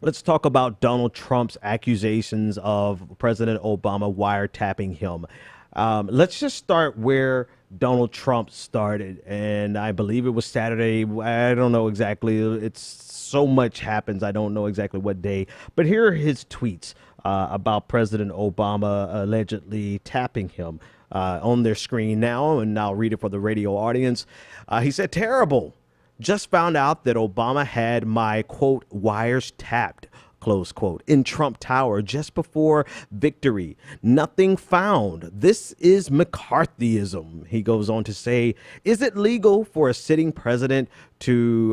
Let's talk about Donald Trump's accusations of President Obama wiretapping him. Let's just start where Donald Trump started. And I believe it was Saturday. I don't know exactly. It's so much happens. I don't know exactly what day. But here are his tweets about President Obama allegedly tapping him on their screen now. And I'll read it for the radio audience. He said, "Terrible. Just found out that Obama had my, quote, wires tapped, close quote, in Trump Tower just before victory. Nothing found. This is McCarthyism." He goes on to say, "Is it legal for a sitting president to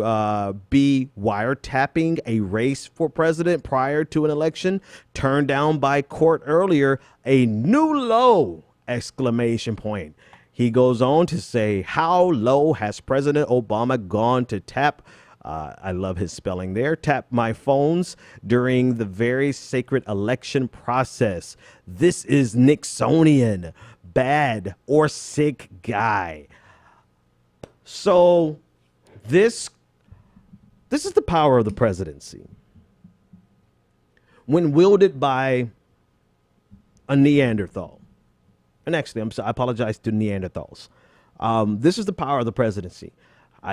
be wiretapping a race for president prior to an election? Turned down by court earlier. A new low, exclamation point." He goes on to say, "How low has President Obama gone to tap," I love his spelling there, "tap my phones during the very sacred election process? This is Nixonian, bad or sick guy." So this is the power of the presidency. When wielded by a Neanderthal. And actually, I apologize to Neanderthals. This is the power of the presidency.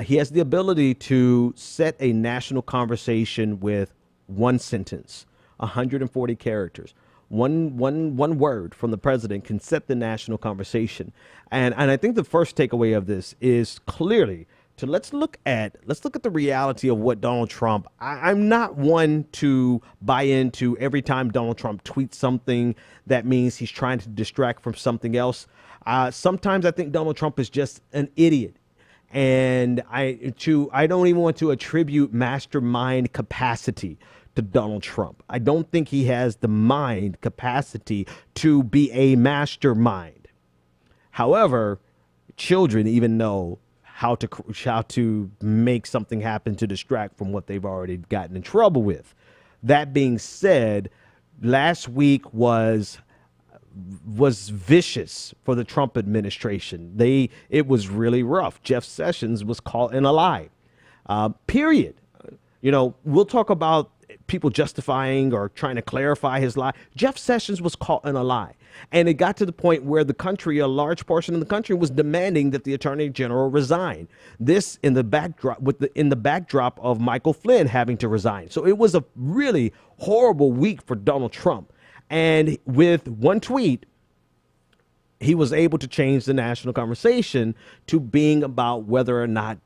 He has the ability to set a national conversation with one sentence, 140 characters. One word from the president can set the national conversation. And I think the first takeaway of this is clearly to let's look at the reality of what Donald Trump. I'm not one to buy into every time Donald Trump tweets something that means he's trying to distract from something else. Sometimes I think Donald Trump is just an idiot. And I don't even want to attribute mastermind capacity to Donald Trump. I don't think he has the mind capacity to be a mastermind. However, children even know how to make something happen to distract from what they've already gotten in trouble with. That being said, last week was vicious for the Trump administration. It was really rough. Jeff Sessions was caught in a lie. Period. We'll talk about people justifying or trying to clarify his lie. Jeff Sessions was caught in a lie. And it got to the point where the country, a large portion of the country, was demanding that the attorney general resign. This in the backdrop of Michael Flynn having to resign. So it was a really horrible week for Donald Trump. And with one tweet, he was able to change the national conversation to being about whether or not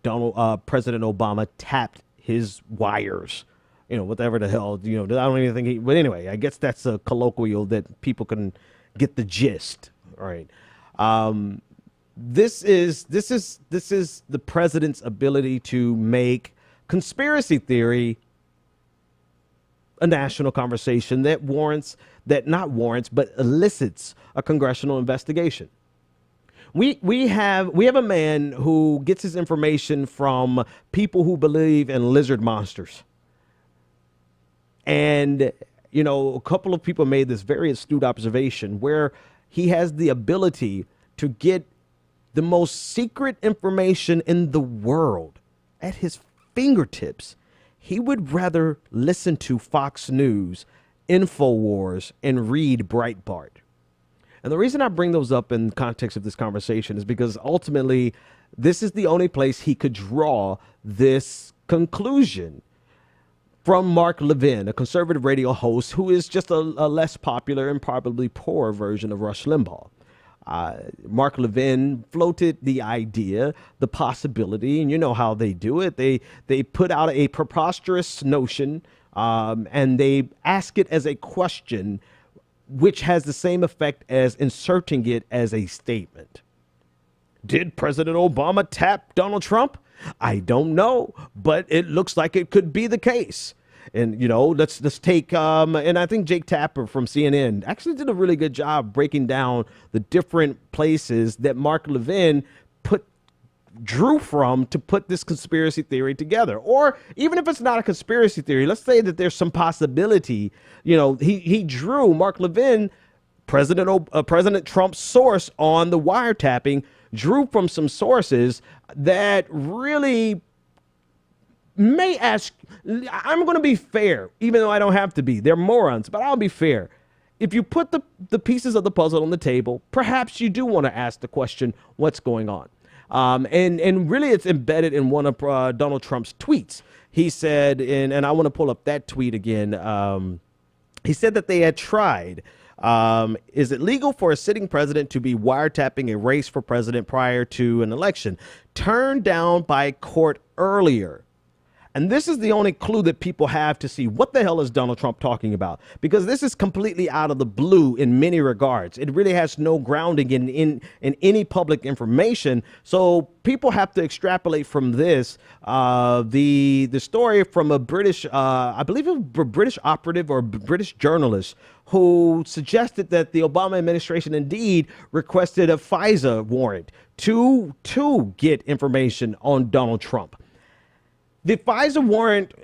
President Obama tapped his wires. Whatever the hell, I don't even think but anyway, I guess that's a colloquial that people can get the gist. All right. This is the president's ability to make conspiracy theory a national conversation that elicits a congressional investigation. We have a man who gets his information from people who believe in lizard monsters. And, a couple of people made this very astute observation where he has the ability to get the most secret information in the world at his fingertips. He would rather listen to Fox News, InfoWars, and read Breitbart. And the reason I bring those up in context of this conversation is because ultimately this is the only place he could draw this conclusion from Mark Levin, a conservative radio host who is just a less popular and probably poorer version of Rush Limbaugh. Mark Levin floated the idea, the possibility, and you know how they do it. They put out a preposterous notion and they ask it as a question, which has the same effect as inserting it as a statement. Did President Obama tap Donald Trump? I don't know, but it looks like it could be the case. And, let's take and I think Jake Tapper from CNN actually did a really good job breaking down the different places that Mark Levin drew from to put this conspiracy theory together. Or even if it's not a conspiracy theory, let's say that there's some possibility, he drew Mark Levin, President Trump's source on the wiretapping, drew from some sources that really may ask, I'm going to be fair, even though I don't have to be. They're morons, but I'll be fair. If you put the pieces of the puzzle on the table, perhaps you do want to ask the question, what's going on? And really it's embedded in one of Donald Trump's tweets. He said, and I want to pull up that tweet again. He said that they had tried. Is it legal for a sitting president to be wiretapping a race for president prior to an election? Turned down by court earlier. And this is the only clue that people have to see what the hell is Donald Trump talking about, because this is completely out of the blue in many regards. It really has no grounding in any public information. So people have to extrapolate from this. The story from a British, I believe a British operative or British journalist who suggested that the Obama administration indeed requested a FISA warrant to get information on Donald Trump. The FISA warrant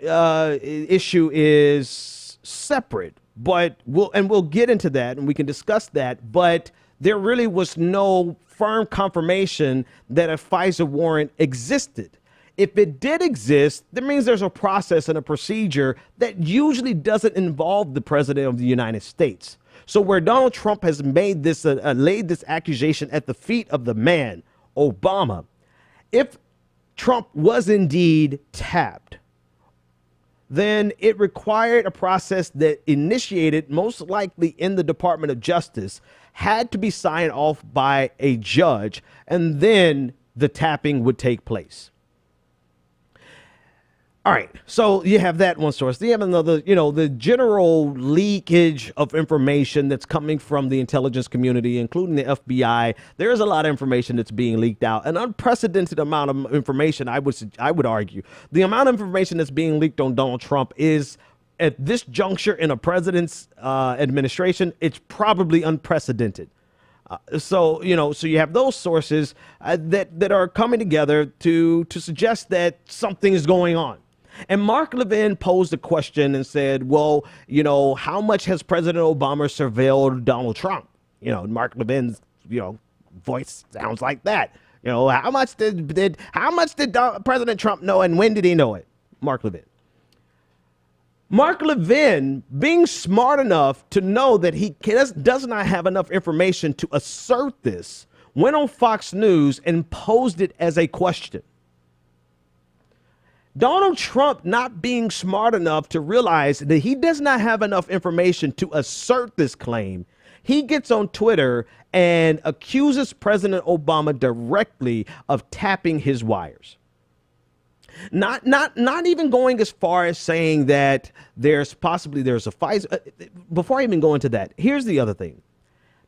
issue is separate, but we'll get into that and we can discuss that. But there really was no firm confirmation that a FISA warrant existed. If it did exist, that means there's a process and a procedure that usually doesn't involve the president of the United States. So where Donald Trump has made this laid this accusation at the feet of the man, Obama, if Trump was indeed tapped, then it required a process that initiated, most likely in the Department of Justice, had to be signed off by a judge, and then the tapping would take place. All right, so you have that one source. You have another, the general leakage of information that's coming from the intelligence community, including the FBI. There is a lot of information that's being leaked out, an unprecedented amount of information. I would argue the amount of information that's being leaked on Donald Trump is, at this juncture in a president's administration, it's probably unprecedented. So you have those sources that are coming together to suggest that something is going on. And Mark Levin posed a question and said, well, how much has President Obama surveilled Donald Trump? Mark Levin's, voice sounds like that. How much did President Trump know, and when did he know it? Mark Levin. Mark Levin, being smart enough to know that he does not have enough information to assert this, went on Fox News and posed it as a question. Donald Trump, not being smart enough to realize that he does not have enough information to assert this claim, he gets on Twitter and accuses President Obama directly of tapping his wires. Not even going as far as saying that there's a FISA. Before I even go into that, here's the other thing.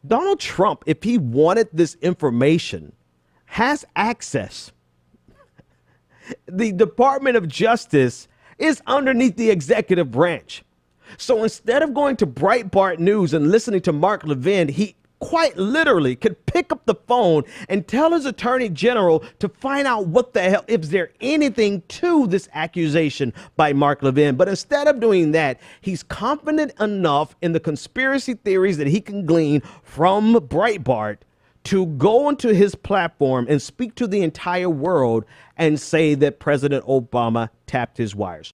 Donald Trump, if he wanted this information, has access. The Department of Justice is underneath the executive branch. So instead of going to Breitbart News and listening to Mark Levin, he quite literally could pick up the phone and tell his attorney general to find out what the hell, if there anything to this accusation by Mark Levin. But instead of doing that, he's confident enough in the conspiracy theories that he can glean from Breitbart to go onto his platform and speak to the entire world and say that President Obama tapped his wires.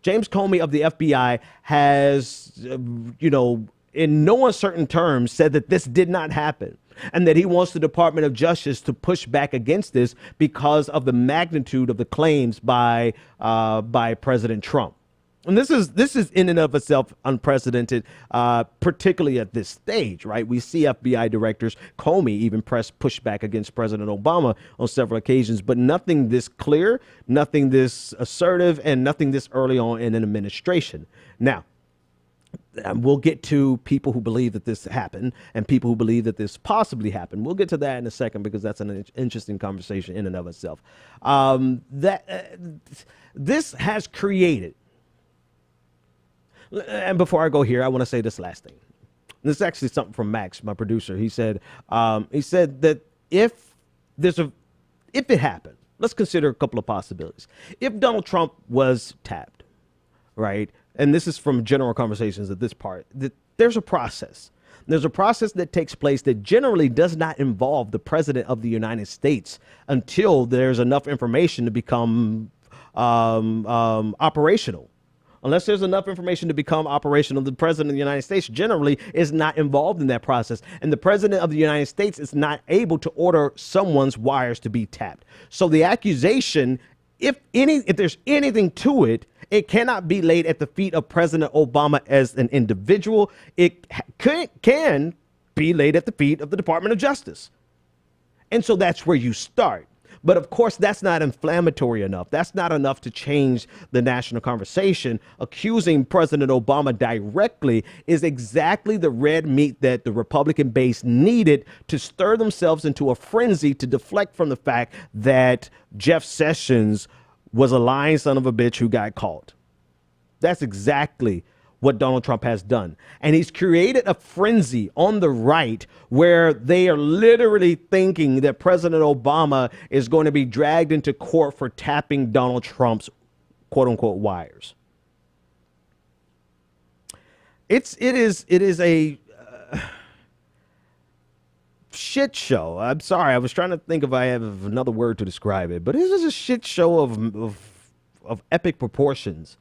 James Comey of the FBI has, in no uncertain terms said that this did not happen and that he wants the Department of Justice to push back against this because of the magnitude of the claims by President Trump. And this is in and of itself unprecedented, particularly at this stage, right? We see FBI directors, Comey, even press pushback against President Obama on several occasions, but nothing this clear, nothing this assertive, and nothing this early on in an administration. Now, we'll get to people who believe that this happened and people who believe that this possibly happened. We'll get to that in a second because that's an interesting conversation in and of itself. This has created. And before I go here, I want to say this last thing. This is actually something from Max, my producer. He said that if it happened, let's consider a couple of possibilities. If Donald Trump was tapped, right? And this is from General Conversations at this part, that there's a process. There's a process that takes place that generally does not involve the president of the United States until there's enough information to become operational. Unless there's enough information to become operational, the president of the United States generally is not involved in that process. And the president of the United States is not able to order someone's wires to be tapped. So the accusation, if there's anything to it, it cannot be laid at the feet of President Obama as an individual. It can be laid at the feet of the Department of Justice. And so that's where you start. But of course, that's not inflammatory enough. That's not enough to change the national conversation. Accusing President Obama directly is exactly the red meat that the Republican base needed to stir themselves into a frenzy to deflect from the fact that Jeff Sessions was a lying son of a bitch who got caught. That's exactly what Donald Trump has done. And he's created a frenzy on the right where they are literally thinking that President Obama is going to be dragged into court for tapping Donald Trump's quote unquote wires. It is a shit show. I'm sorry. I was trying to think if I have another word to describe it, but it is a shit show of epic proportions.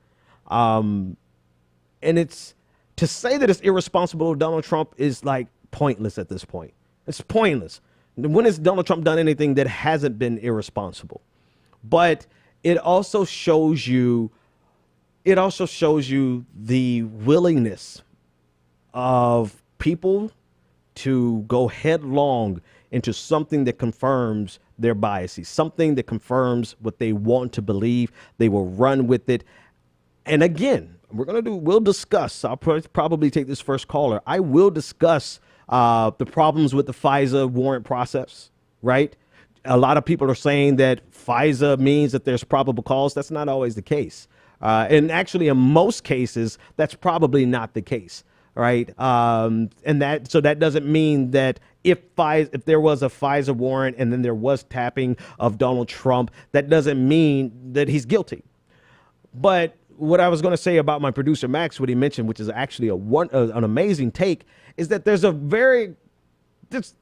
And it's to say that it's irresponsible of Donald Trump is like pointless at this point. It's pointless. When has Donald Trump done anything that hasn't been irresponsible? But it also shows you the willingness of people to go headlong into something that confirms their biases, something that confirms what they want to believe. They will run with it. And again, we'll discuss, I'll probably take this first caller. I will discuss the problems with the FISA warrant process, right? A lot of people are saying that FISA means that there's probable cause. That's not always the case. And actually, in most cases, that's probably not the case, right? So that doesn't mean that if there was a FISA warrant and then there was tapping of Donald Trump, that doesn't mean that he's guilty. But what I was going to say about my producer, Max, what he mentioned, which is actually an amazing take, is that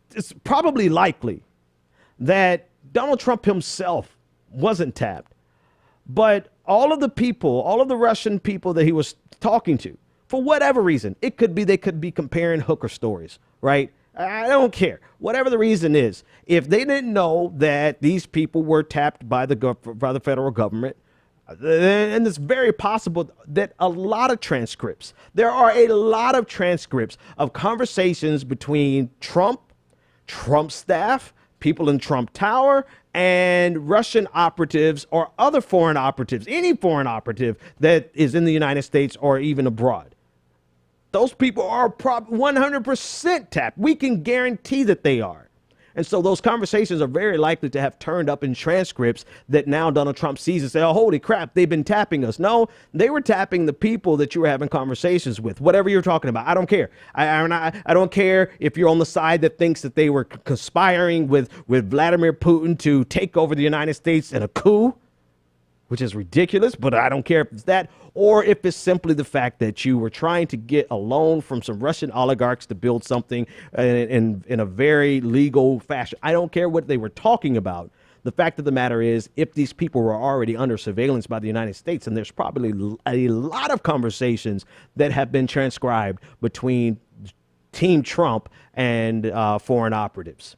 it's probably likely that Donald Trump himself wasn't tapped. But all of the Russian people that he was talking to, for whatever reason, they could be comparing hooker stories, right? I don't care. Whatever the reason is, if they didn't know that these people were tapped by the federal government, and it's very possible that there are a lot of transcripts of conversations between Trump staff, people in Trump Tower, and Russian operatives or other foreign operatives, any foreign operative that is in the United States or even abroad. Those people are 100% tapped. We can guarantee that they are. And so those conversations are very likely to have turned up in transcripts that now Donald Trump sees and say, oh, holy crap, they've been tapping us. No, they were tapping the people that you were having conversations with, whatever you're talking about. I don't care. I don't care if you're on the side that thinks that they were conspiring with Vladimir Putin to take over the United States in a coup, which is ridiculous, but I don't care if it's that, or if it's simply the fact that you were trying to get a loan from some Russian oligarchs to build something in a very legal fashion. I don't care what they were talking about. The fact of the matter is, if these people were already under surveillance by the United States, and there's probably a lot of conversations that have been transcribed between Team Trump and foreign operatives.